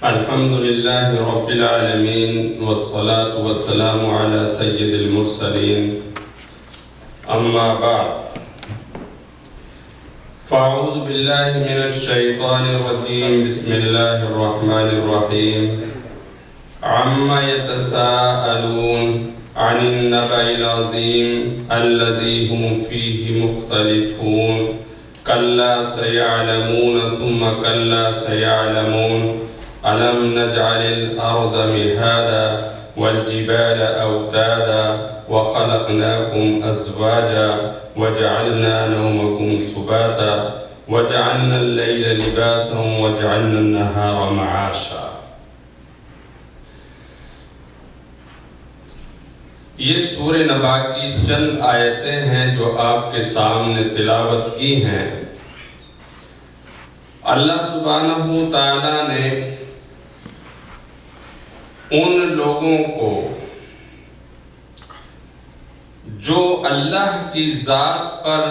الحمد لله رب العالمين والصلاة والسلام على سيد المرسلين أما بعد فأعوذ بالله من الشيطان الرجيم بسم الله الرحمن الرحيم عما يتساءلون عن النبأ العظيم الذي هم فيه مختلفون كلا سيعلمون ثم كلا سيعلمون ألم نجعل الأرض مهادا والجبال أوتادا وخلقناكم أزواجا وجعلنا نومكم سباتا وجعلنا الليل لباسا وجعلنا النهار معاشا. یہ سورہ نبا کی چند آیتیں ہیں جو آپ کے سامنے تلاوت کی ہیں. اللہ سبحانہ تعالیٰ نے ان لوگوں کو جو اللہ کی ذات پر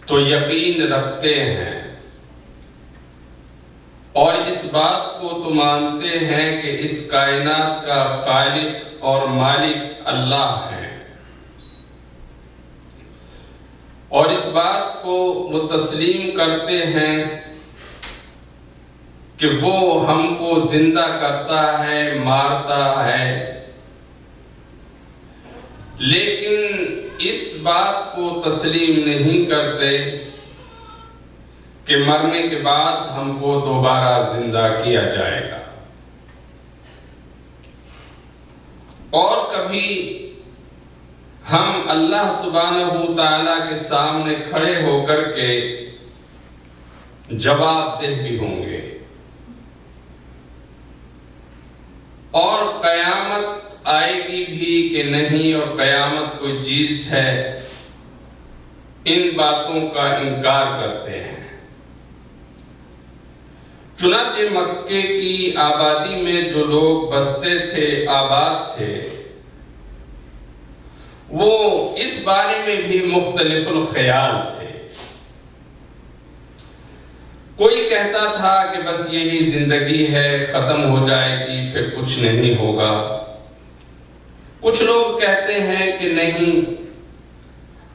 تو یقین رکھتے ہیں اور اس بات کو تو مانتے ہیں کہ اس کائنات کا خالق اور مالک اللہ ہے، اور اس بات کو وہ تسلیم کرتے ہیں کہ وہ ہم کو زندہ کرتا ہے، مارتا ہے، لیکن اس بات کو تسلیم نہیں کرتے کہ مرنے کے بعد ہم کو دوبارہ زندہ کیا جائے گا. اور کبھی ہم اللہ سبحانہ تعالیٰ کے سامنے کھڑے ہو کر کے جواب دہ بھی ہوں گے، اور قیامت آئے گی بھی کہ نہیں اور قیامت کوئی چیز ہے، ان باتوں کا انکار کرتے ہیں. چنانچہ مکے کی آبادی میں جو لوگ بستے تھے، آباد تھے، وہ اس بارے میں بھی مختلف الخیال تھے. کوئی کہتا تھا کہ بس یہی زندگی ہے، ختم ہو جائے گی، پھر کچھ نہیں ہوگا. کچھ لوگ کہتے ہیں کہ نہیں،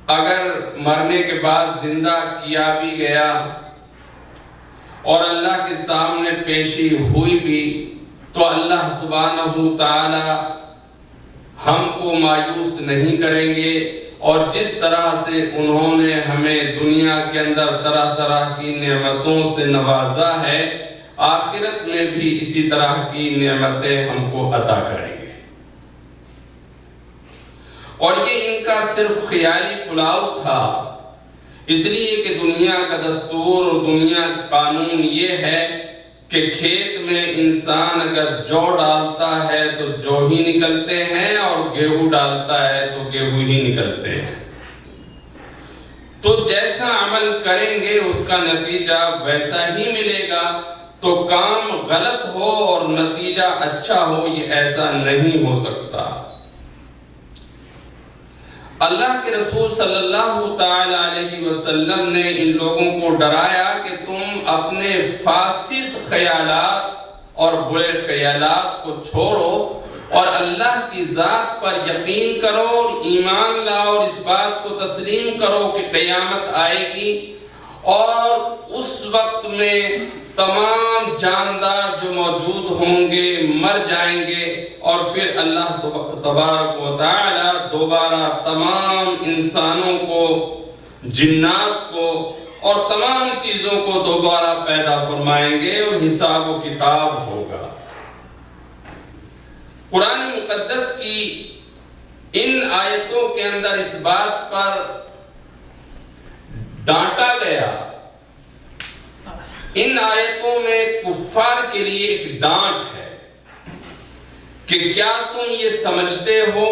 اگر مرنے کے بعد زندہ کیا بھی گیا اور اللہ کے سامنے پیشی ہوئی بھی تو اللہ سبحانہ تعالی ہم کو مایوس نہیں کریں گے، اور جس طرح سے انہوں نے ہمیں دنیا کے اندر طرح طرح کی نعمتوں سے نوازا ہے، آخرت میں بھی اسی طرح کی نعمتیں ہم کو عطا کریں گے۔ اور یہ ان کا صرف خیالی پلاؤ تھا، اس لیے کہ دنیا کا دستور اور دنیا کا قانون یہ ہے کہ کھیت میں انسان اگر جو ڈالتا ہے تو جو ہی نکلتے ہیں، اور گیہوں ڈالتا ہے تو گیہوں ہی نکلتے ہیں۔ تو جیسا عمل کریں گے اس کا نتیجہ ویسا ہی ملے گا۔ تو کام غلط ہو اور نتیجہ اچھا ہو، یہ ایسا نہیں ہو سکتا۔ اللہ کے رسول صلی اللہ تعالی علیہ وسلم نے ان لوگوں کو ڈرایا کہ تم اپنے فاسد خیالات اور برے خیالات کو چھوڑو اور اللہ کی ذات پر یقین کرو اور ایمان لاؤ، اور اس بات کو تسلیم کرو کہ قیامت آئے گی، اور اس وقت میں تمام جاندار جو موجود ہوں گے مر جائیں گے، اور پھر اللہ تبارک و تعالی دوبارہ تمام انسانوں کو، جنات کو اور تمام چیزوں کو دوبارہ پیدا فرمائیں گے، اور حساب و کتاب ہوگا۔ قرآن مقدس کی ان آیتوں کے اندر اس بات پر ڈانٹا گیا، ان آیتوں میں کفار کے لیے ایک ڈانٹ ہے کہ کیا تم یہ سمجھتے ہو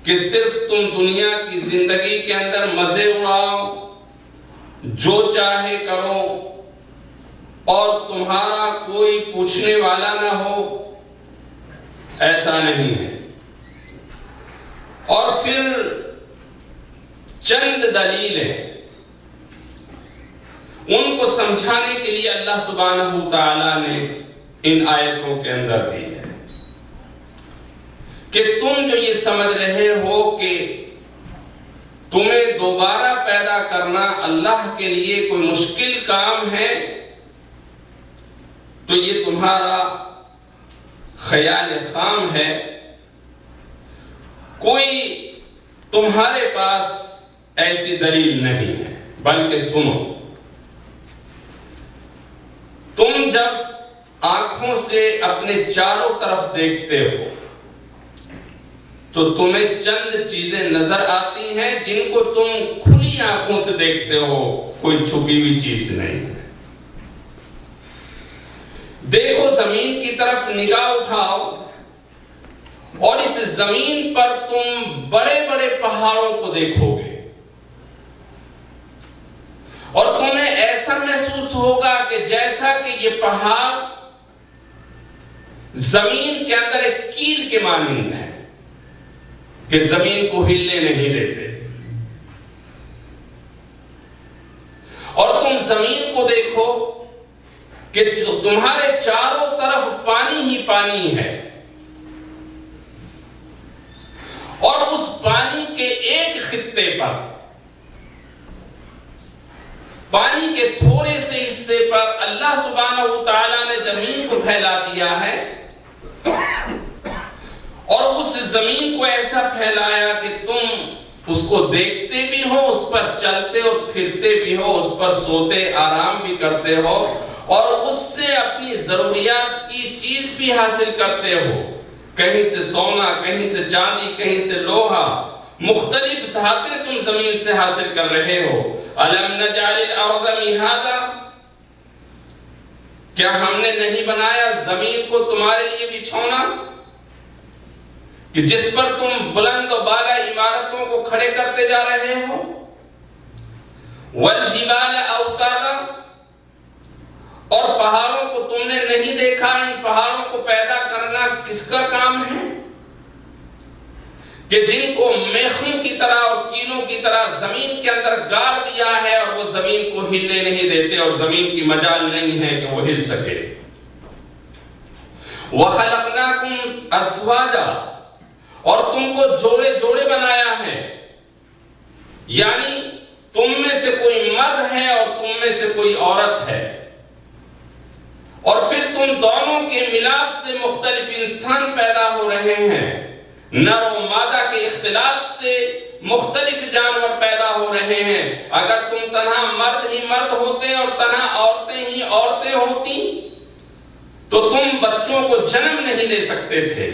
کہ صرف تم دنیا کی زندگی کے اندر مزے اڑاؤ، جو چاہے کرو، اور تمہارا کوئی پوچھنے والا نہ ہو؟ ایسا نہیں ہے۔ اور پھر چند دلیلیں ان کو سمجھانے کے لیے اللہ سبحانہ تعالیٰ نے ان آیتوں کے اندر دی ہے کہ تم جو یہ سمجھ رہے ہو کہ تمہیں دوبارہ پیدا کرنا اللہ کے لیے کوئی مشکل کام ہے، تو یہ تمہارا خیال خام ہے۔ کوئی تمہارے پاس ایسی دلیل نہیں ہے، بلکہ سنو، تم جب آنکھوں سے اپنے چاروں طرف دیکھتے ہو تو تمہیں چند چیزیں نظر آتی ہیں جن کو تم کھلی آنکھوں سے دیکھتے ہو، کوئی چھپی ہوئی چیز نہیں ہے۔ دیکھو، زمین کی طرف نگاہ اٹھاؤ اور اس زمین پر تم بڑے بڑے پہاڑوں کو دیکھو گے، اور تمہیں ایسا محسوس ہوگا کہ جیسا کہ یہ پہاڑ زمین کے اندر ایک کیل کے مانند ہے کہ زمین کو ہلنے نہیں دیتے، اور تم زمین کو دیکھو کہ تمہارے چاروں طرف پانی ہی پانی ہے، اور اس پانی کے ایک خطے پر، پانی کے تھوڑے سے حصے پر اللہ سبحانہ تعالیٰ نے زمین کو پھیلا دیا ہے، اور اس زمین کو ایسا پھیلایا کہ تم اس کو دیکھتے بھی ہو، اس پر چلتے اور پھرتے بھی ہو، اس پر سوتے آرام بھی کرتے ہو، اور اس سے اپنی ضروریات کی چیز بھی حاصل کرتے ہو، کہیں سے سونا، کہیں سے چاندی، کہیں سے لوہا، مختلف دھاتیں تم زمین سے حاصل کر رہے ہو۔ أَلَمْ نَجْعَلِ الْأَرْضَ مِهَادًا، کیا ہم نے نہیں بنایا زمین کو تمہارے لیے بچھونا کہ جس پر تم بلند و بالا عمارتوں کو کھڑے کرتے جا رہے ہو؟ وَالْجِبَالَ أَوْتَادًا، اور پہاڑوں کو تم نے نہیں دیکھا؟ ان پہاڑوں کو پیدا کرنا کس کا کام ہے کہ جن کو میخوں کی طرح اور کیلوں کی طرح زمین کے اندر گاڑ دیا ہے، اور وہ زمین کو ہلنے نہیں دیتے، اور زمین کی مجال نہیں ہے کہ وہ ہل سکے۔ وَخَلَقْنَاكُمْ أَزْوَاجًا، اور تم کو جوڑے جوڑے بنایا ہے، یعنی تم میں سے کوئی مرد ہے اور تم میں سے کوئی عورت ہے، اور پھر تم دونوں کے ملاپ سے مختلف انسان پیدا ہو رہے ہیں، نر و مادہ کے اختلاط سے مختلف جانور پیدا ہو رہے ہیں۔ اگر تم تنہا مرد ہی مرد ہوتے اور تنہا عورتیں ہی عورتیں ہوتی تو تم بچوں کو جنم نہیں دے سکتے تھے،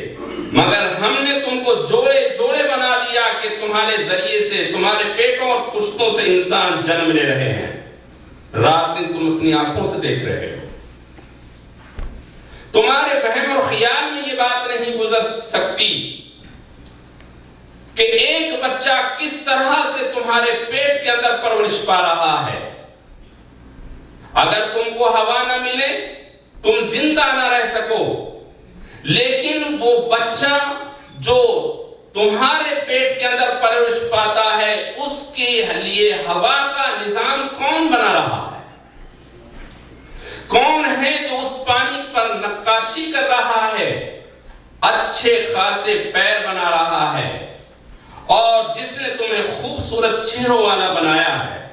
مگر ہم نے تم کو جوڑے جوڑے بنا دیا کہ تمہارے ذریعے سے تمہارے پیٹوں اور پشتوں سے انسان جنم لے رہے ہیں۔ رات دن تم اپنی آنکھوں سے دیکھ رہے ہو، تمہارے وہم اور خیال میں یہ بات نہیں گزر سکتی کہ ایک بچہ کس طرح سے تمہارے پیٹ کے اندر پرورش پا رہا ہے۔ اگر تم کو ہوا نہ ملے تم زندہ نہ رہ سکو، لیکن وہ بچہ جو تمہارے پیٹ کے اندر پرورش پاتا ہے اس کے لیے ہوا کا نظام کون بنا رہا ہے؟ کون ہے جو اس پانی پر نقاشی کر رہا ہے، اچھے خاصے پیر بنا رہا ہے، اور جس نے تمہیں خوبصورت چہروں والا بنایا ہے؟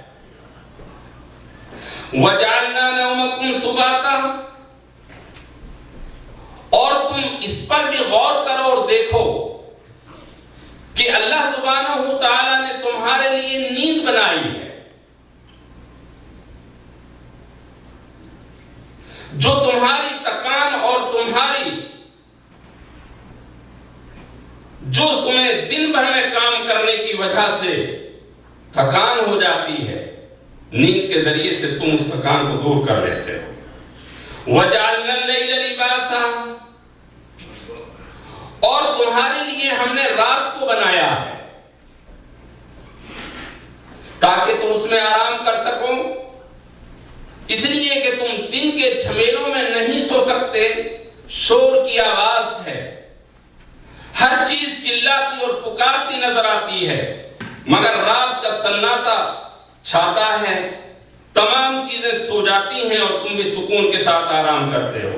وَجَعَلْنَا نَوْمَكُمْ سُبَاتًا، اور تم اس پر بھی غور کرو اور دیکھو کہ اللہ سبحانہ وتعالی نے تمہارے لیے نیند بنائی ہے جو تمہاری تکان اور جو تمہیں دن بھر میں کام کرنے کی وجہ سے تھکان ہو جاتی ہے، نیند کے ذریعے سے تم اس تھکان کو دور کر لیتے ہو۔ وَجَعَلْنَا اللَّيْلَ لِبَاسًا، اور تمہارے لیے ہم نے رات کو بنایا ہے تاکہ تم اس میں آرام کر سکو، اس لیے کہ تم دن کے جھمیلوں میں نہیں سو سکتے، شور کی آواز ہے، ہر چیز چلاتی اور پکارتی نظر آتی ہے، مگر رات کا سناٹا چھاتا ہے، تمام چیزیں سو جاتی ہیں اور تم بھی سکون کے ساتھ آرام کرتے ہو۔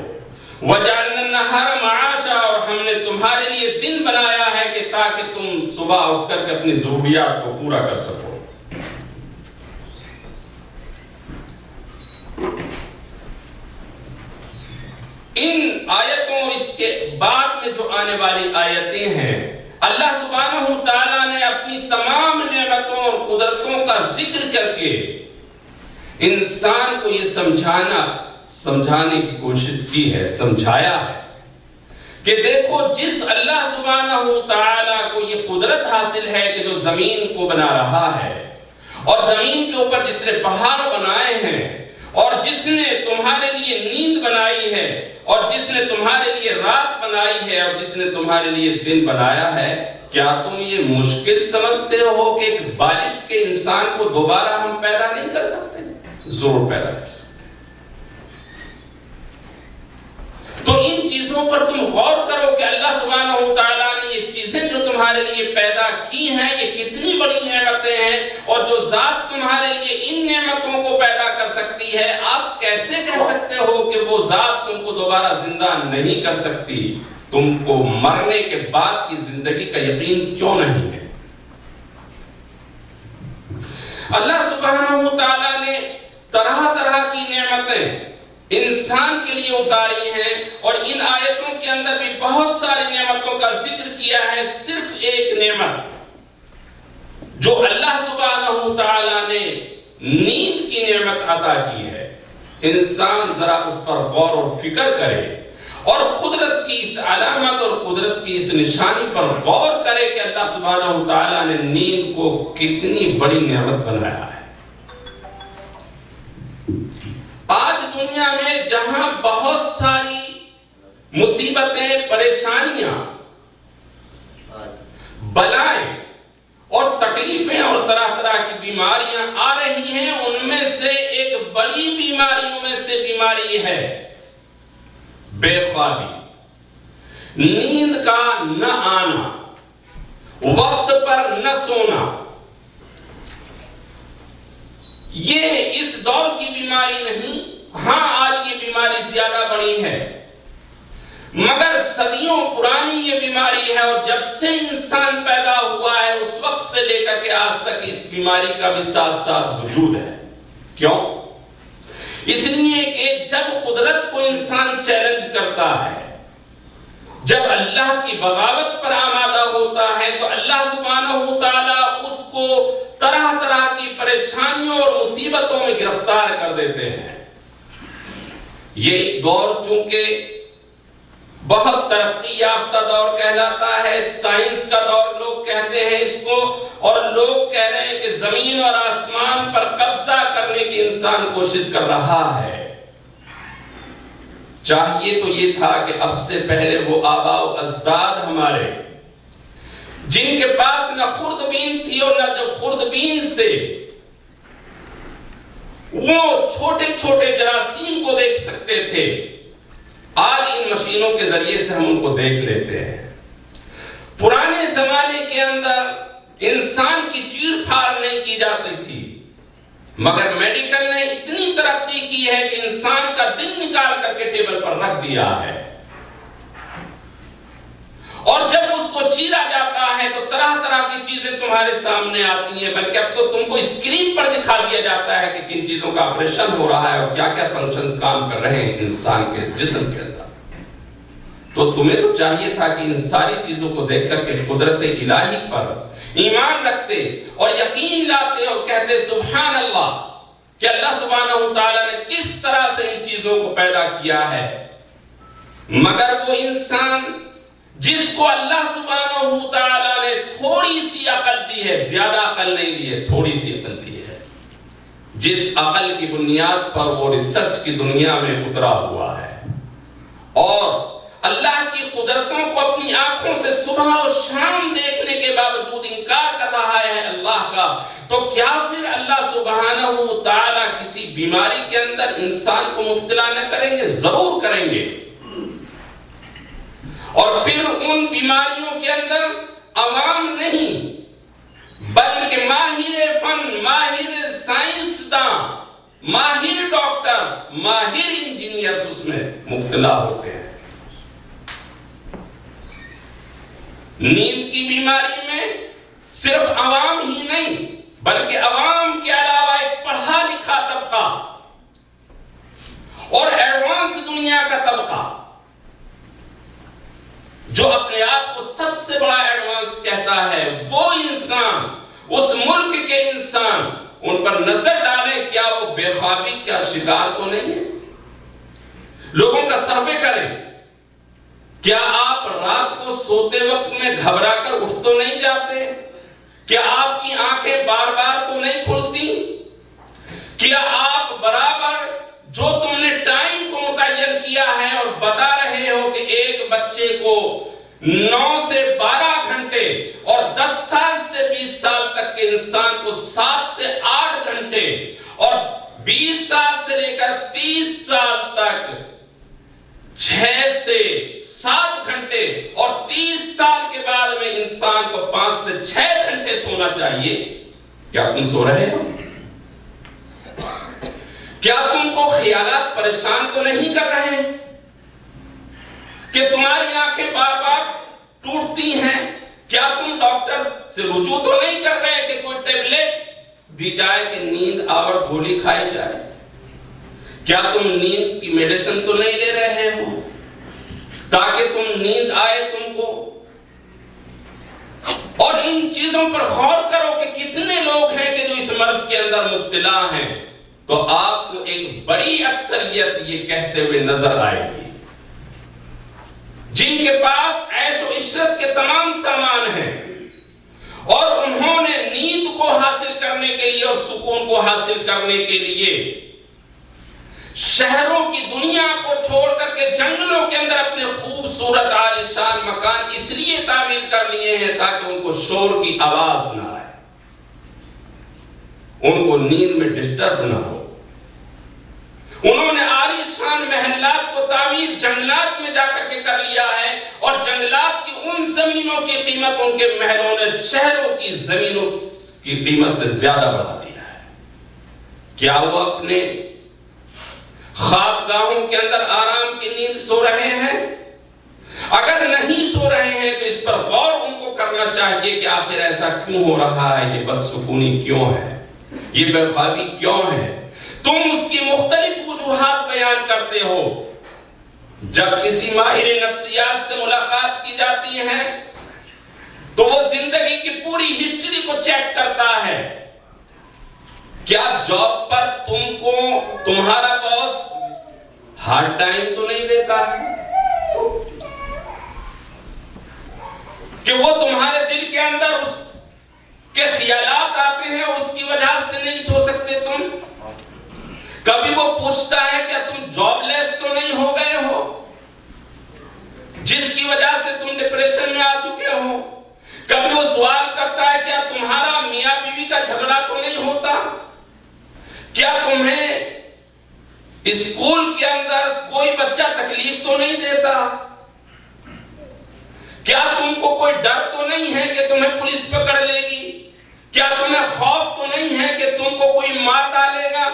وَجَعَلْنَا النَّهَارَ مَعَاشًا، اور ہم نے تمہارے لیے دن بنایا ہے کہ تاکہ تم صبح اٹھ کر کے اپنی ضروریات کو پورا کر سکو۔ ان آیتوں اور اس کے بعد میں جو آنے والی آیتیں ہیں، اللہ سبحانہ وتعالی نے اپنی تمام نعمتوں اور قدرتوں کا ذکر کر کے انسان کو یہ سمجھانے کی کوشش کی ہے، سمجھایا ہے کہ دیکھو جس اللہ سبحانہ وتعالی کو یہ قدرت حاصل ہے کہ جو زمین کو بنا رہا ہے، اور زمین کے اوپر جس نے پہاڑ بنائے ہیں، اور جس نے تمہارے لیے نیند بنائی ہے، اور جس نے تمہارے لیے رات بنائی ہے، اور جس نے تمہارے لیے دن بنایا ہے، کیا تم یہ مشکل سمجھتے ہو کہ ایک بالشت کے انسان کو دوبارہ ہم پیدا نہیں کر سکتے؟ ضرور پیدا کر سکتے۔ تو ان چیزوں پر تم غور کرو کہ اللہ سبحانہ وتعالی نے یہ چیزیں جو تمہارے لیے پیدا کی ہیں یہ کتنی بڑی نعمتیں ہیں، اور جو ذات تمہارے لیے ان نعمتوں کو پیدا کر سکتی ہے، آپ کیسے کہہ سکتے ہو کہ وہ ذات تم کو دوبارہ زندہ نہیں کر سکتی؟ تم کو مرنے کے بعد کی زندگی کا یقین کیوں نہیں ہے؟ اللہ سبحانہ وتعالی نے طرح طرح کی نعمتیں انسان کے لیے اتاری ہیں، اور ان آیتوں کے اندر بھی بہت ساری نعمتوں کا ذکر کیا ہے۔ صرف ایک نعمت جو اللہ سبحانہ وتعالی نے نیند کی نعمت عطا کی ہے، انسان ذرا اس پر غور و فکر کرے اور قدرت کی اس علامت اور قدرت کی اس نشانی پر غور کرے کہ اللہ سبحانہ وتعالی نے نیند کو کتنی بڑی نعمت بنایا ہے۔ آج دنیا میں جہاں بہت ساری مصیبتیں، پریشانیاں، بلائیں اور تکلیفیں اور طرح طرح کی بیماریاں آ رہی ہیں، ان میں سے ایک بڑی بیماریوں میں سے بیماری ہے بے خوابی، نیند کا نہ آنا، وقت پر نہ سونا۔ یہ اس دور کی بیماری نہیں، ہاں آج یہ بیماری زیادہ بڑی ہے، مگر صدیوں پرانی یہ بیماری ہے، اور جب سے انسان پیدا ہوا ہے اس وقت سے لے کر کے آج تک اس بیماری کا بھی ساتھ ساتھ وجود ہے۔ کیوں؟ اس لیے کہ جب قدرت کو انسان چیلنج کرتا ہے، جب اللہ کی بغاوت پر آمادہ ہوتا ہے، تو اللہ سبحانہ و تعالیٰ اس کو طرح طرح کی پریشانیوں اور مصیبتوں میں گرفتار کر دیتے ہیں۔ یہ دور چونکہ بہت ترقی یافتہ دور کہلاتا ہے، سائنس کا دور لوگ کہتے ہیں اس کو، اور لوگ کہہ رہے ہیں کہ زمین اور آسمان پر قبضہ کرنے کی انسان کوشش کر رہا ہے۔ چاہیے تو یہ تھا کہ اب سے پہلے وہ آباء و اجداد ہمارے، جن کے پاس نہ خوردبین تھی اور نہ جو خوردبین سے وہ چھوٹے چھوٹے جراثیم کو دیکھ سکتے تھے، آج ان مشینوں کے ذریعے سے ہم ان کو دیکھ لیتے ہیں۔ پرانے زمانے کے اندر انسان کی چیڑ پھاڑ نہیں کی جاتی تھی، مگر میڈیکل نے اتنی ترقی کی ہے کہ انسان کا دل نکال کر کے ٹیبل پر رکھ دیا ہے، اور جب اس کو چیرا جاتا ہے تو طرح طرح کی چیزیں تمہارے سامنے آتی ہیں، بلکہ اب تو تم کو اسکرین پر دکھا دیا جاتا ہے کہ کن چیزوں کا آپریشن ہو رہا ہے اور کیا کیا فنکشن کام کر رہے ہیں انسان کے جسم کے اندر۔ تو تمہیں تو چاہیے تھا کہ ان ساری چیزوں کو دیکھ کر کے قدرت الہی پر ایمان رکھتے اور یقین لاتے اور کہتے سبحان اللہ، کہ اللہ سبحانہ وتعالی نے کس طرح سے ان چیزوں کو پیدا کیا ہے۔ مگر وہ انسان جس کو اللہ سبحانہ وتعالی نے تھوڑی سی عقل دی ہے، زیادہ عقل نہیں دی ہے، تھوڑی سی عقل دی ہے، جس عقل کی بنیاد پر وہ ریسرچ کی دنیا میں اترا ہوا ہے اور اللہ کی قدرتوں کو اپنی آنکھوں سے صبح اور شام دیکھنے کے باوجود انکار کر رہا ہے اللہ کا، تو کیا پھر اللہ سبحانہ وتعالی کسی بیماری کے اندر انسان کو مبتلا نہ کریں گے؟ ضرور کریں گے۔ اور پھر ان بیماریوں کے اندر عوام نہیں بلکہ ماہر فن، ماہر سائنسداں، ماہر ڈاکٹر، ماہر انجینئرز اس میں مبتلا ہوتے ہیں۔ نیند کی بیماری میں صرف عوام ہی نہیں بلکہ عوام کے علاوہ ایک پڑھا لکھا طبقہ اور ایڈوانس دنیا کا طبقہ جو اپنے آپ کو سب سے بڑا ایڈوانس کہتا ہے، وہ انسان، اس ملک کے انسان ان پر نظر ڈالیں، کیا وہ بے خوابی کا شکار تو نہیں ہے؟ لوگوں کا سروے کریں، کیا آپ رات کو سوتے وقت میں گھبرا کر اٹھ تو نہیں جاتے؟ کیا آپ کی آنکھیں بار بار تو نہیں کھلتی؟ کیا آپ برابر جو تم نے ٹائم کو متعین کیا ہے اور بتا رہے ہو کہ ایک بچے کو 9 سے 12 گھنٹے اور 10 سال سے 20 سال تک کے انسان کو 7 سے 8 گھنٹے اور 20 سال سے لے کر 30 سال تک 6 سے 7 گھنٹے اور 30 سال کے بعد میں انسان کو 5 سے 6 گھنٹے سونا چاہیے؟ کیا تم سو رہے ہو؟ کیا تم کو خیالات پریشان تو نہیں کر رہے کہ تمہاری آنکھیں بار بار ٹوٹتی ہیں؟ کیا تم ڈاکٹر سے رجوع تو نہیں کر رہے کہ کوئی ٹیبلٹ دی جائے کہ نیند آور گولی کھائی جائے؟ کیا تم نیند کی میڈیسن تو نہیں لے رہے ہو تاکہ تم نیند آئے تم کو؟ اور ان چیزوں پر غور کرو کہ کتنے لوگ ہیں کہ جو اس مرض کے اندر مبتلا ہیں، تو آپ کو ایک بڑی اکثریت یہ کہتے ہوئے نظر آئے گی، جن کے پاس عیش و عشرت کے تمام سامان ہیں اور انہوں نے نیند کو حاصل کرنے کے لیے اور سکون کو حاصل کرنے کے لیے شہروں کی دنیا کو چھوڑ کر کے جنگلوں کے اندر اپنے خوبصورت عالیشان مکان اس لیے تعمیر کر لیے ہیں تاکہ ان کو شور کی آواز نہ آئے، ان کو نیند میں ڈسٹرب نہ ہو۔ انہوں نے عالیشان محلات کو تعمیر جنگلات میں جا کر کے کر لیا ہے، اور جنگلات کی ان زمینوں کی قیمت ان کے محلوں نے شہروں کی زمینوں کی قیمت سے زیادہ بڑھا دیا ہے۔ کیا وہ اپنے خوابگاہوں کے اندر آرام کی نیند سو رہے ہیں؟ ہیں تو اس پر غور ان کو کرنا چاہیے کہ آخر ایسا کیوں ہو رہا ہے، یہ بدسکونی کیوں ہے، یہ بے خوابی کیوں ہے۔ تم اس کی مختلف وجوہات بیان کرتے ہو۔ جب کسی ماہر نفسیات سے ملاقات کی جاتی ہے تو وہ زندگی کی پوری ہسٹری کو چیک کرتا ہے۔ کیا جاب پر تم کو تمہارا باس ہارڈ ٹائم تو نہیں دیتا ہے کہ وہ تمہارے دل کے اندر اس کے خیالات آتے ہیں، اس کی وجہ سے نہیں سو سکتے تم؟ کبھی وہ پوچھتا ہے کیا تم جاب لیس تو نہیں ہو گئے ہو جس کی وجہ سے تم ڈپریشن میں آ چکے ہو؟ کبھی وہ سوال کرتا ہے کیا تمہارا میاں بیوی کا جھگڑا تو نہیں ہوتا؟ کیا تمہیں اسکول کے اندر کوئی بچہ تکلیف تو نہیں دیتا؟ کیا تم کو کوئی ڈر تو نہیں ہے کہ تمہیں پولیس پکڑ لے گی؟ کیا تمہیں خوف تو نہیں ہے کہ تم کو کوئی مار ڈالے گا؟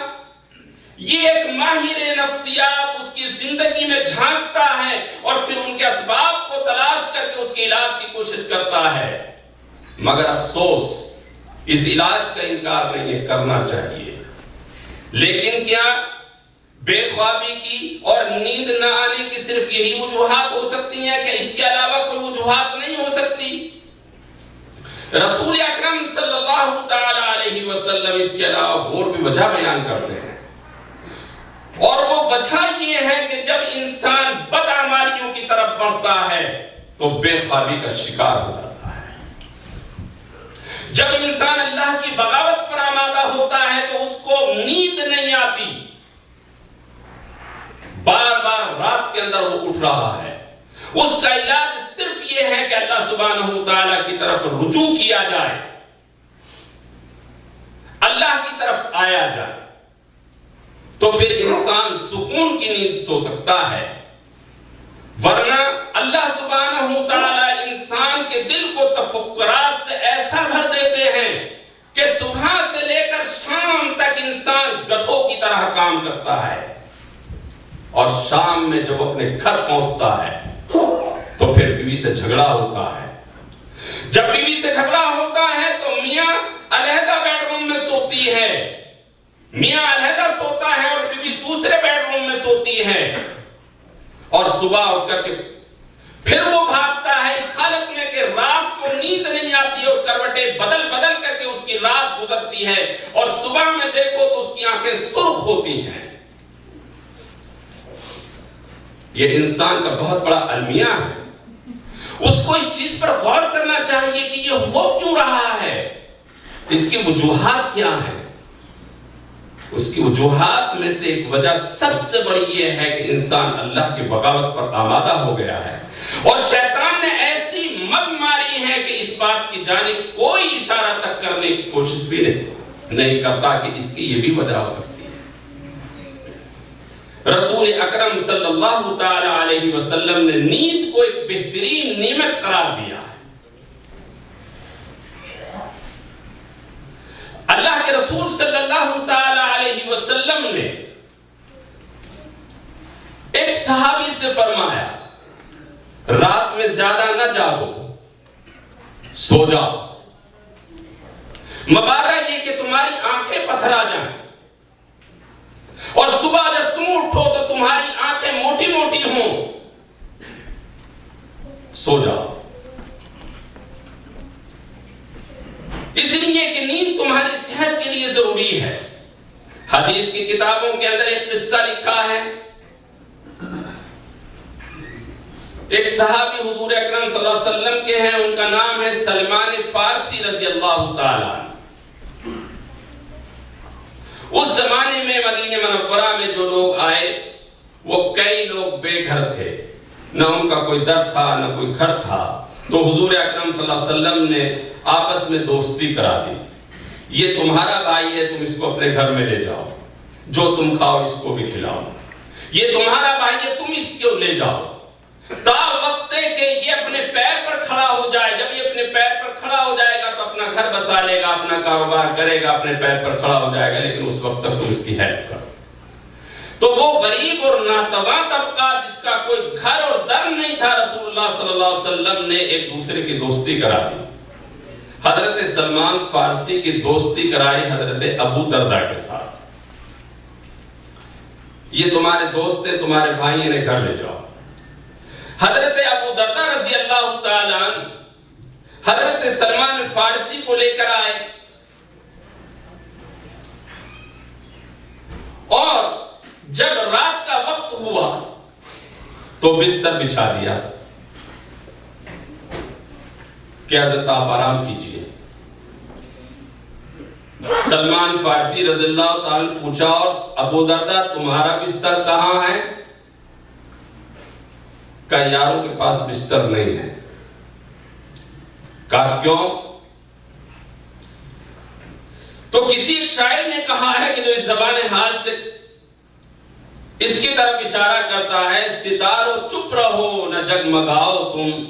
یہ ایک ماہر نفسیات اس کی زندگی میں جھانکتا ہے اور پھر ان کے اسباب کو تلاش کر کے اس کے علاج کی کوشش کرتا ہے۔ مگر افسوس اس علاج کا انکار نہیں کرنا چاہیے۔ لیکن کیا بے خوابی کی اور نیند نہ آنے کی صرف یہی وجوہات ہو سکتی ہیں کہ اس کے علاوہ کوئی وجوہات نہیں ہو سکتی؟ رسول اکرم صلی اللہ تعالی علیہ وسلم اس کے علاوہ اور بھی وجہ بیان کرتے ہیں، اور وہ وجہ یہ ہے کہ جب انسان بدعمالیوں کی طرف بڑھتا ہے تو بے خوابی کا شکار ہو جاتا ہے۔ جب انسان اللہ کی بغاوت پر آمادہ ہوتا ہے تو اس کو نیند نہیں آتی، بار بار رات کے اندر وہ اٹھ رہا ہے۔ اس کا علاج صرف یہ ہے کہ اللہ سبحانہ وتعالی کی طرف رجوع کیا جائے، اللہ کی طرف آیا جائے، تو پھر انسان سکون کی نیند سو سکتا ہے۔ ورنہ اللہ سبحانہ وتعالی انسان کے دل کو تفکرات سے ایسا بھر دیتے ہیں کہ صبح سے لے کر شام تک انسان گدھوں کی طرح کام کرتا ہے، اور شام میں جب اپنے گھر پہنچتا ہے تو پھر بیوی سے جھگڑا ہوتا ہے۔ جب بیوی سے جھگڑا ہوتا ہے تو میاں علیحدہ بیڈ روم میں سوتی ہے، میاں علیحدہ سوتا ہے اور بیوی دوسرے بیڈ روم میں سوتی ہے، اور صبح اٹھ کر کے پھر وہ بھاگتا ہے اس حالت میں کہ رات کو نیند نہیں آتی اور کروٹیں بدل بدل کر کے اس کی رات گزرتی ہے، اور صبح میں دیکھو تو اس کی آنکھیں سرخ ہوتی ہیں۔ یہ انسان کا بہت بڑا المیہ ہے۔ اس کو اس چیز پر غور کرنا چاہیے کہ یہ ہو کیوں رہا ہے، اس کی وجوہات کیا ہیں۔ اس کی وجوہات میں سے ایک وجہ سب سے بڑی یہ ہے کہ انسان اللہ کی بغاوت پر آمادہ ہو گیا ہے، اور شیطان نے ایسی مت ماری ہے کہ اس بات کی جانب کوئی اشارہ تک کرنے کی کوشش بھی نہیں کرتا کہ اس کی یہ بھی وجہ ہو سکتی ہے۔ رسول اکرم صلی اللہ تعالی علیہ وسلم نے نیند کو ایک بہترین نعمت قرار دیا ہے۔ اللہ کے رسول صلی اللہ تعالی علیہ وسلم نے ایک صحابی سے فرمایا، رات میں زیادہ نہ جاگو، سو جاؤ، مبارہ یہ کہ تمہاری آنکھیں پتھرا جائیں، اور صبح جب تم اٹھو تو تمہاری آنکھیں موٹی موٹی ہوں، سو جاؤ، اس لیے کہ نیند تمہاری صحت کے لیے ضروری ہے۔ حدیث کی کتابوں کے اندر ایک قصہ لکھا ہے، ایک صحابی حضور اکرم صلی اللہ علیہ وسلم کے ہیں، ان کا نام ہے سلمان فارسی رضی اللہ تعالی عنہ۔ اس زمانے میں مدینہ منورہ میں جو لوگ آئے وہ کئی لوگ بے گھر تھے، نہ ان کا کوئی در تھا نہ کوئی گھر تھا، تو حضور اکرم صلی اللہ علیہ وسلم نے آپس میں دوستی کرا دی، یہ تمہارا بھائی ہے، تم اس کو اپنے گھر میں لے جاؤ، جو تم کھاؤ اس کو بھی کھلاؤ، یہ تمہارا بھائی ہے، تم اس کو لے جاؤ، تا وقت ہے کہ یہ اپنے پیر پر کھڑا ہو جائے۔ جب یہ اپنے پیر پر کھڑا ہو جائے گا تو اپنا گھر بسا لے گا، اپنا کاروبار کرے گا، اپنے پیر پر کھڑا ہو جائے گا، لیکن اس وقت تک تم اس کی ہیلپ کرو۔ تو وہ غریب اور ناتواں طبقہ جس کا کوئی گھر اور در نہیں تھا، رسول اللہ اللہ صلی اللہ علیہ وسلم نے ایک دوسرے کی دوستی کرا دی. حضرت سلمان فارسی کی دوستی کرائی حضرت ابو دردہ کے ساتھ. یہ تمہارے دوست ہیں, تمہارے بھائی, انہیں گھر لے جاؤ. حضرت ابو دردہ رضی اللہ تعالیٰ عنہ حضرت سلمان فارسی کو لے کر آئے اور جب رات کا وقت ہوا تو بستر بچھا دیا کہ حضرت آپ آرام کیجئے. سلمان فارسی رضی اللہ تعالیٰ پوچھا, اور ابو دردہ تمہارا بستر کہاں ہے؟ کہا یاروں کے پاس بستر نہیں ہے. کہا کیوں؟ تو کسی ایک شاعر نے کہا ہے کہ جو اس زبان حال سے اس کی طرف اشارہ کرتا ہے, ستارو چپ رہو نہ جگمگاؤ تم,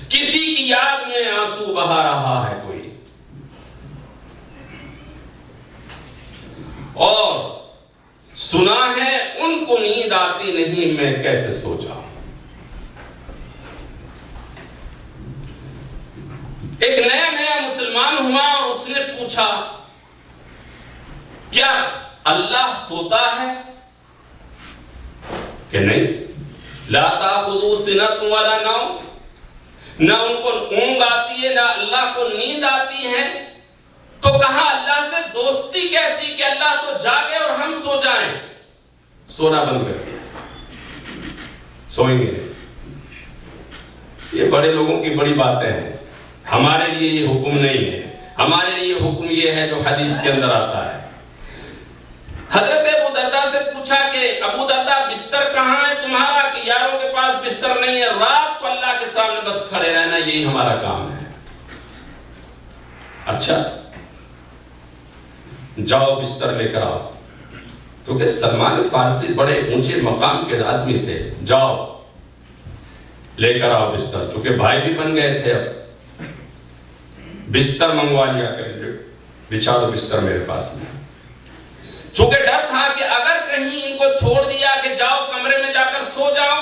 کسی کی یاد میں آنسو بہا رہا ہے کوئی. اور سنا ہے ان کو نیند آتی نہیں, میں کیسے سو جاؤں. ایک نیا مسلمان ہوا اور اس نے پوچھا کیا اللہ سوتا ہے؟ کہ نہیں. لا تأخذوا سنة ولا نوم, نہ ان کو اونگ آتی ہے نہ اللہ کو نیند آتی ہے. تو کہا اللہ سے دوستی کیسی کہ اللہ تو جاگے اور ہم سو جائیں. سونا بند کر دیا, سوئیں گے. یہ بڑے لوگوں کی بڑی باتیں ہیں, ہمارے لیے یہ حکم نہیں ہے. ہمارے لیے حکم یہ ہے جو حدیث کے اندر آتا ہے. حضرت ابو دردہ سے پوچھا کہ ابو دردہ بستر کہاں ہے تمہارا؟ کہ یاروں کے پاس بستر نہیں ہے, رات کو اللہ کے سامنے بس کھڑے رہنا یہی ہمارا کام ہے. اچھا جاؤ بستر لے کر آؤ. کیونکہ سلمان فارسی بڑے اونچے مقام کے آدمی تھے. جاؤ لے کر آؤ بستر. چونکہ بھائی بھی بن گئے تھے, اب بستر منگوا لیا کر, بچھا دو بستر میرے پاس میں. چونکہ ڈر تھا کہ اگر کہیں ان کو چھوڑ دیا کہ جاؤ کمرے میں جا کر سو جاؤ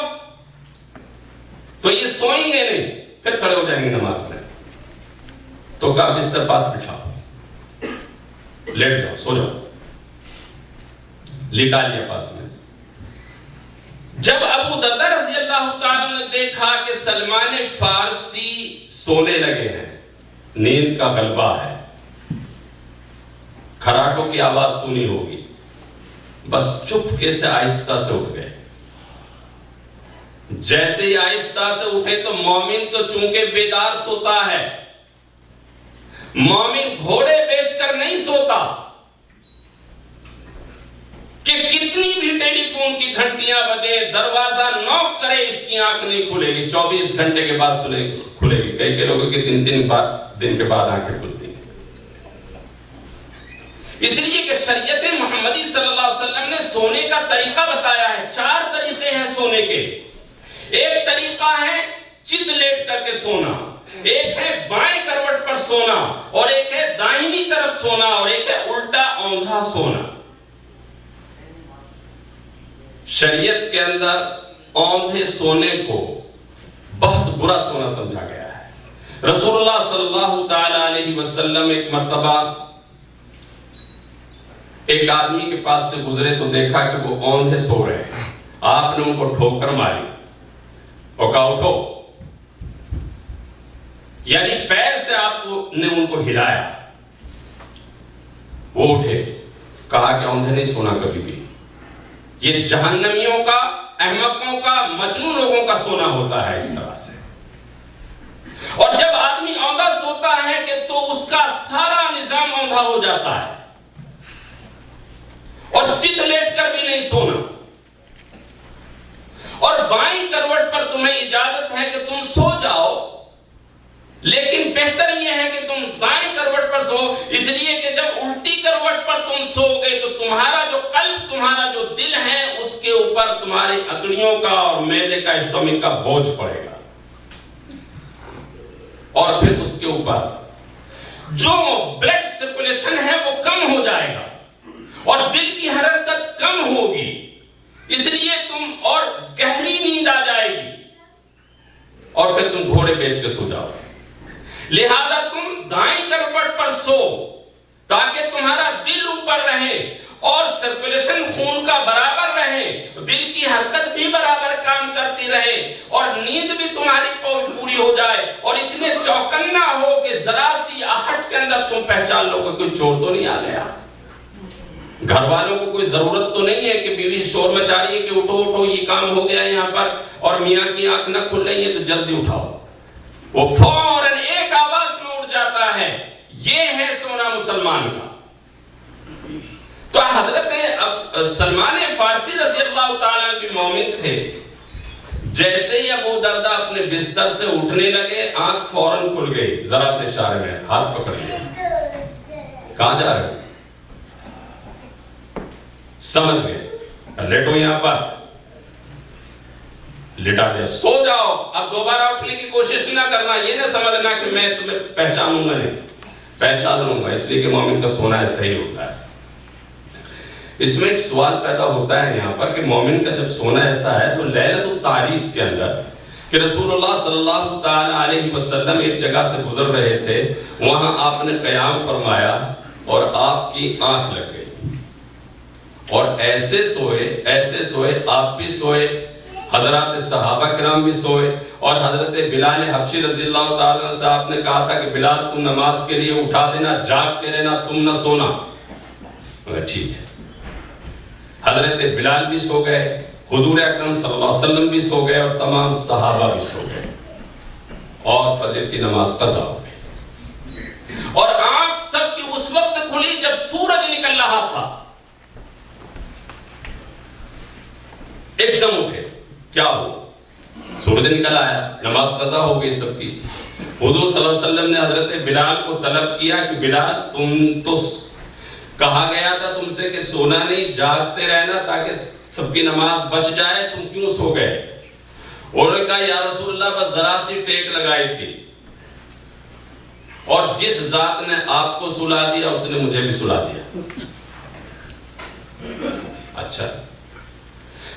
تو یہ سوئیں گے نہیں, پھر کھڑے ہو جائیں گے نماز میں. تو کہا بستر پاس بچھاؤ, لیٹ جاؤ, سو جاؤ. لٹا لیا پاس میں. جب ابو دردہ رضی اللہ تعالیٰ نے دیکھا کہ سلمان فارسی سونے لگے ہیں, نیند کا غلبہ ہے, کھراٹوں کی آواز سنی ہوگی, بس چپکے سے آہستہ سے اٹھ گئے. جیسے ہی آہستہ سے اٹھے تو مومن تو چونکہ بیدار سوتا ہے, مومن گھوڑے بیچ کر نہیں سوتا کہ کتنی بھی ٹیلی فون کی گھنٹیاں بجے, دروازہ نوک کرے, اس کی آنکھ نہیں کھلے گی. 24 گھنٹے کے بعد کھلے گی. کئی لوگوں کی دن کے بعد آنکھیں کھلتی ہیں. اس لیے کہ شریعت محمدی صلی اللہ علیہ وسلم نے سونے کا طریقہ بتایا ہے. 4 طریقے ہیں سونے کے. ایک طریقہ ہے چت لیٹ کر کے سونا, ایک ہے بائیں کروٹ پر سونا, اور ایک ہے دائنی طرف سونا, اور ایک ہے الٹا اوندھا سونا. شریعت کے اندر اوندھے سونے کو بہت برا سونا سمجھا گیا ہے. رسول اللہ صلی اللہ تعالی علیہ وسلم ایک مرتبہ ایک آدمی کے پاس سے گزرے تو دیکھا کہ وہ اوندھے سو رہے ہیں. آپ نے ان کو ٹھوکر ماری اور کہا اٹھو, یعنی پیر سے آپ نے ان کو ہلایا. وہ اٹھے. کہا کہ اوندھے نہیں سونا کبھی بھی, یہ جہنمیوں کا, احمقوں کا, مجنون لوگوں کا سونا ہوتا ہے اس طرح سے. اور جب آدمی اوندھا سوتا ہے کہ تو اس کا سارا نظام اوندھا ہو جاتا ہے. اور چت لیٹ کر بھی نہیں سونا. اور بائیں کروٹ پر تمہیں اجازت ہے کہ تم سو جاؤ, لیکن بہتر یہ ہے کہ تم دائیں کروٹ پر سو, اس لیے کہ جب الٹی کروٹ پر تم سو گئے تو تمہارا جو قلب, تمہارا جو دل ہے, اس کے اوپر تمہاری اکڑیوں کا اور معدے کا, اسٹومک کا بوجھ پڑے گا, اور پھر اس کے اوپر جو بلڈ سرکولیشن ہے وہ کم ہو جائے گا, اور دل کی حرکت کم ہوگی. اس لیے تم اور گہری نیند آ جائے اور پھر تم گھوڑے بیچ کے سو جاؤ. لہذا تم دائیں کروٹ پر سو تاکہ تمہارا دل اوپر رہے اور سرکولیشن خون کا برابر رہے, دل کی حرکت بھی برابر کام کرتی رہے اور نیند بھی تمہاری پوری ہو جائے اور اتنے چوکنا ہو کہ ذرا سی آہٹ کے اندر تم پہچان لو کہ کوئی چور تو نہیں آ گیا. گھر والوں کو کوئی ضرورت تو نہیں ہے کہ بیوی شور مچا رہی ہے کہ اٹھو اٹھو یہ کام ہو گیا ہے یہاں پر اور میاں کی آنکھ نہ کھل رہی ہے تو جلدی اٹھاؤ. وہ فوراً ایک آواز میں اٹھ جاتا ہے. یہ ہے سونا مسلمان کا. تو حضرت سلمان فارسی رضی اللہ تعالیٰ بھی مومن تھے. جیسے ہی ابو دردہ اپنے بستر سے اٹھنے لگے آنکھ فوراً کھل گئی, ذرا سے اشارے میں ہاتھ پکڑ لیا. کہاں جا رہے؟ سمجھ گئے, لیٹو یہاں پر, لٹا دیا, سو جاؤ. اب دوبارہ اٹھنے کی کوشش نہ کرنا, یہ نہ سمجھنا کہ میں تمہیں پہچانوں گا. نہیں, پہچان لوں گا, اس لیے کہ مومن کا سونا ایسا ہی ہوتا ہے. اس میں ایک سوال پیدا ہوتا ہے یہاں پر کہ مومن کا جب سونا ایسا ہے تو لیلۃ التعریس کے اندر کہ رسول اللہ صلی اللہ تعالی علیہ وسلم ایک جگہ سے گزر رہے تھے, وہاں آپ نے قیام فرمایا اور آپ کی آنکھ لگ گئی اور ایسے سوئے آپ بھی سوئے, حضرات صحابہ کرام بھی سوئے اور حضرت بلال حبشی رضی اللہ تعالیٰ سے آپ نے کہا تھا کہ بلال تم نماز کے لیے اٹھا دینا, جاگ کے رہنا, تم نہ سونا. ٹھیک ہے. حضرت بلال بھی سو گئے, حضور اکرم صلی اللہ علیہ وسلم بھی سو گئے اور تمام صحابہ بھی سو گئے اور فجر کی نماز قضا ہو گئی. اور آنکھ سب کی اس وقت کھلی جب سورج نکل رہا تھا. ایک دم اٹھے, کیا ہوا؟ سورج نکل آیا, نماز قضا ہو گئی سب کی. حضور صلی اللہ علیہ وسلم نے حضرت بلال کو طلب کیا کہ بلال تم تو کہا گیا تھا تم سے کہ سونا نہیں, جاگتے رہنا تاکہ سب کی نماز بچ جائے, تم کیوں سو گئے؟ انہوں نے کہا یا رسول اللہ بس ذرا سی ٹیک لگائی تھی اور جس ذات نے آپ کو سلا دیا اس نے مجھے بھی سلا دیا. اچھا,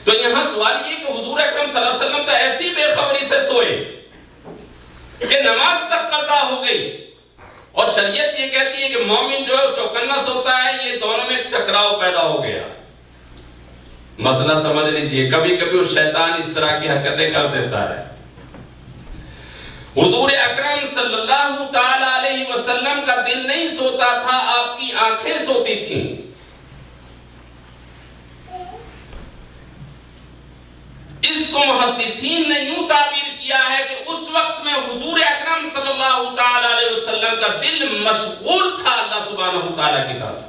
تو یہاں سوال یہ کہ حضور اکرم صلی اللہ علیہ وسلم تو ایسی بے خبری سے سوئے کہ نماز تک قضا ہو گئی اور شریعت یہ کہتی ہے کہ مومن جو ہے چوکنا سوتا ہے, یہ دونوں میں ٹکراؤ پیدا ہو گیا. مسئلہ سمجھ لیجئے, کبھی کبھی وہ شیطان اس طرح کی حرکتیں کر دیتا ہے. حضور اکرم صلی اللہ تعالی علیہ وسلم کا دل نہیں سوتا تھا, آپ کی آنکھیں سوتی تھیں. اس کو محدثین نے یوں تعبیر کیا ہے کہ اس وقت میں حضور اکرم صلی اللہ تعالی علیہ وسلم کا دل مشغول تھا اللہ سبحانہ تعالیٰ کی طرف,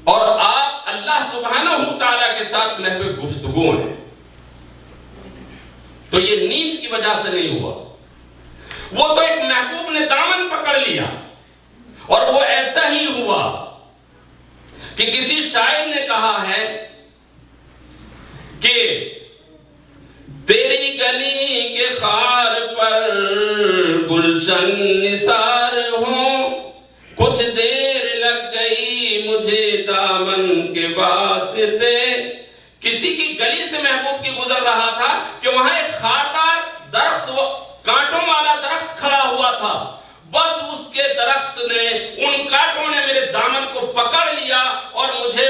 اور آپ اللہ سبحانہ تعالیٰ کے ساتھ محو گفتگو ہیں. تو یہ نیند کی وجہ سے نہیں ہوا, وہ تو ایک محبوب نے دامن پکڑ لیا اور وہ ایسا ہی ہوا کہ کسی شاعر نے کہا ہے کہ تیری گلی کے خار پر گلشن نثار ہوں, کچھ دیر لگ گئی مجھے دامن کے واسطے. کسی کی گلی سے محبوب کی گزر رہا تھا کہ وہاں ایک خاردار درخت, کانٹوں والا درخت کھڑا ہوا تھا, بس اس کے درخت نے, ان کانٹوں نے میرے دامن کو پکڑ لیا اور مجھے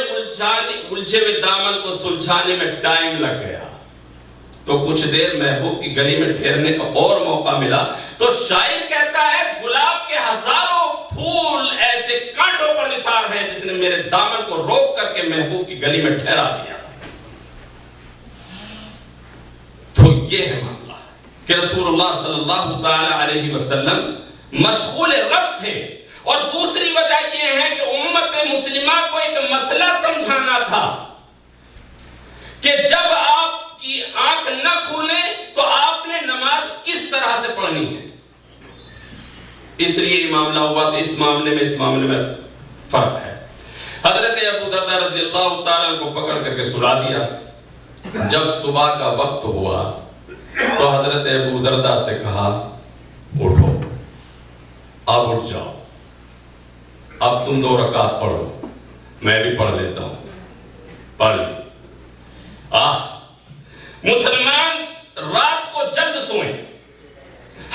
الجھے ہوئے دامن کو سلجھانے میں ٹائم لگ گیا. تو کچھ دیر محبوب کی گلی میں ٹھہرنے کا اور موقع ملا. تو شاعر کہتا ہے گلاب کے ہزاروں پھول ایسے کانٹوں پر نثار ہیں جس نے میرے دامن کو روک کر کے محبوب کی گلی میں ٹھہرا دیا. تو یہ ہے معاملہ کہ رسول اللہ صلی اللہ تعالی علیہ وسلم مشغول رب تھے. اور دوسری وجہ یہ ہے کہ امت مسلمہ کو ایک مسئلہ سمجھانا تھا کہ جب آپ کی آنکھ نہ کھولے تو آپ نے نماز کس طرح سے پڑھنی ہے. اس لیے یہ معاملہ ہوا. تو اس معاملے میں فرق ہے. حضرت ابو دردہ رضی اللہ تعالیٰ کو پکڑ کر کے سلا دیا. جب صبح کا وقت ہوا تو حضرت ابو دردہ سے کہا اٹھو, اب اٹھ جاؤ, اب تم 2 رکعت پڑھو, میں بھی پڑھ لیتا ہوں. پڑھ لی. مسلمان رات کو جلد سوئیں،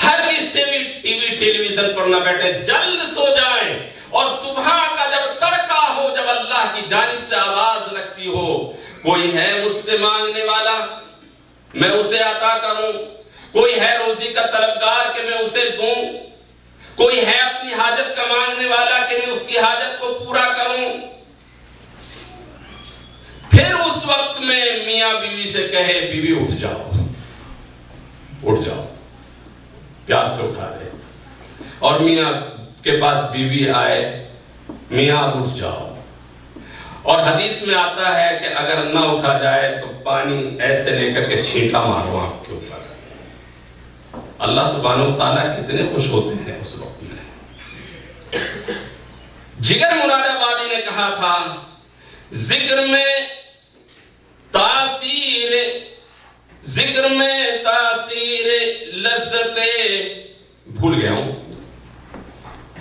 ہر ٹی ویژن پر نہ بیٹھے، جلد سو جائیں، اور صبح کا جب تڑکا ہو، جب اللہ کی جانب سے آواز لگتی ہو کوئی ہے مجھ سے مانگنے والا میں اسے عطا کروں، کوئی ہے روزی کا طلبگار کہ میں اسے دوں، کوئی ہے اپنی حاجت کا مانگنے والا کہ میں اس کی حاجت کو پورا کروں، پھر اس وقت میں میاں بیوی سے کہے بیوی اٹھ جاؤ، اٹھ جاؤ، پیار سے اٹھا دے، اور میاں کے پاس بیوی آئے، میاں اٹھ جاؤ، اور حدیث میں آتا ہے کہ اگر نہ اٹھا جائے تو پانی ایسے لے کر کے چھینٹا مارو آنکھ کے اوپر۔ اللہ سبحانہ وتعالیٰ کتنے خوش ہوتے ہیں اس وقت میں۔ جگر مراد آبادی نے کہا تھا ذکر میں تاثیر لذت، بھول گیا ہوں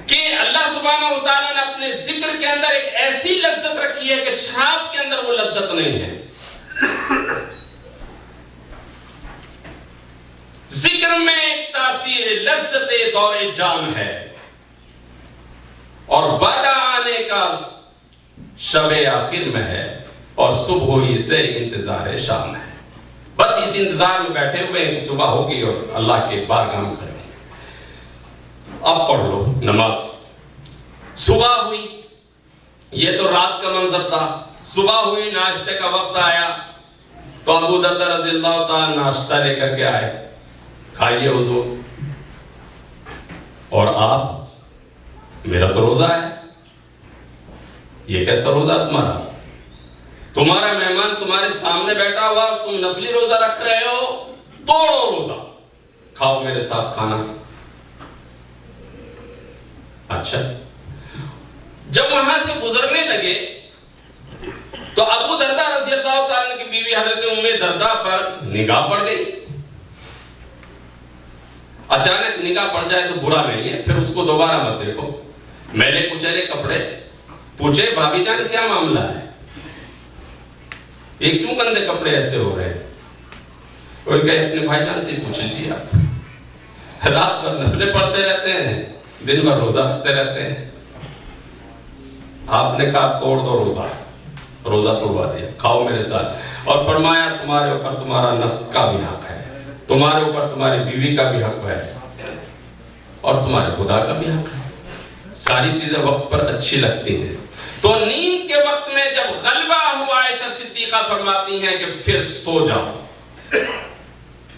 کہ اللہ سبحانہ وتعالیٰ نے اپنے ذکر کے اندر ایک ایسی لذت رکھی ہے کہ شراب کے اندر وہ لذت نہیں ہے۔ ذکر میں ایک تاثیر لذت دور جام ہے، اور وعدہ آنے کا شب آخر میں ہے، اور صبح ہوئی سے انتظار شام ہے۔ بس اس انتظار میں بیٹھے ہوئے ہیں کہ صبح ہوگی اور اللہ کے بارگاہ میں کھڑے ہیں۔ اب پڑھ لو نماز۔ صبح ہوئی، یہ تو رات کا منظر تھا، صبح ہوئی، ناشتے کا وقت آیا تو ابو دردہ رضی اللہ تعالیٰ ناشتہ لے کر کے آئے، کھائیے حضور، اور آپ میرا تو روزہ ہے۔ یہ کیسا روزہ تمہارا مہمان تمہارے سامنے بیٹھا ہوا، تم نفلی روزہ رکھ رہے ہو، توڑو روزہ، کھاؤ میرے ساتھ کھانا۔ اچھا، جب وہاں سے گزرنے لگے تو ابو دردہ رضی اللہ تعالیٰ کی بیوی حضرت ام دردہ پر نگاہ پڑ گئی۔ اچانک نگاہ پڑ جائے تو برا نہیں ہے، پھر اس کو دوبارہ مت دیکھو۔ میلے کچیلے کپڑے، پوچھے بھابی جان کیا معاملہ ہے، یہ کیوں گندے کپڑے ایسے ہو رہے ہیں؟ کوئی کہے اپنے بھائی جان سے پوچھ لیجیے، آپ رات بھر نفلیں پڑھتے رہتے ہیں، دن بھر روزہ رکھتے رہتے ہیں۔ آپ نے کہا توڑ دو روزہ، روزہ توڑوا دیا، کھاؤ میرے ساتھ، اور فرمایا تمہارے اوپر تمہارا نفس کا بھی حق ہے، تمہارے اوپر تمہاری بیوی کا بھی حق ہے، اور تمہارے خدا کا بھی حق ہے۔ ساری چیزیں وقت پر اچھی لگتی ہیں، تو نیند کے وقت میں جب غلبہ ہوا، عائشہ صدیقہ فرماتی ہیں کہ پھر سو جاؤ۔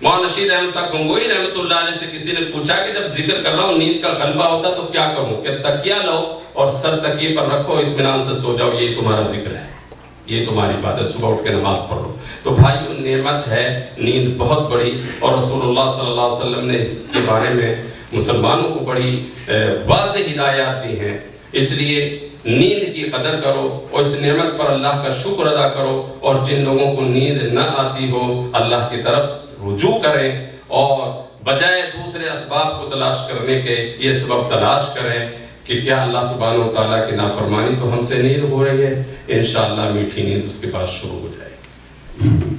مولانا رشید احمد صاحب گنگوئی رحمۃ اللہ علیہ سے کسی نے پوچھا کہ جب ذکر کر رہا ہوں نیند کا غلبہ ہوتا تو کیا کروں؟ کہ تکیہ لو اور سر تکیے پر رکھو، اطمینان سے سو جاؤ، یہ تمہارا ذکر ہے، یہ تمہاری بات ہے، صبح اٹھ کے نماز پڑھو۔ تو بھائیو، نعمت ہے نیند بہت بڑی، اور رسول اللہ صلی اللہ علیہ وسلم نے اس کے بارے میں مسلمانوں کو بڑی واضح ہدایات دی ہیں۔ اس لیے نیند کی قدر کرو، اور اس نعمت پر اللہ کا شکر ادا کرو، اور جن لوگوں کو نیند نہ آتی ہو اللہ کی طرف رجوع کریں، اور بجائے دوسرے اسباب کو تلاش کرنے کے یہ سبب تلاش کریں کہ کیا اللہ سبحانہ وتعالیٰ کی نافرمانی تو ہم سے نہیں ہو رہی ہے، انشاءاللہ میٹھی نیند اس کے بعد شروع ہو جائے گی۔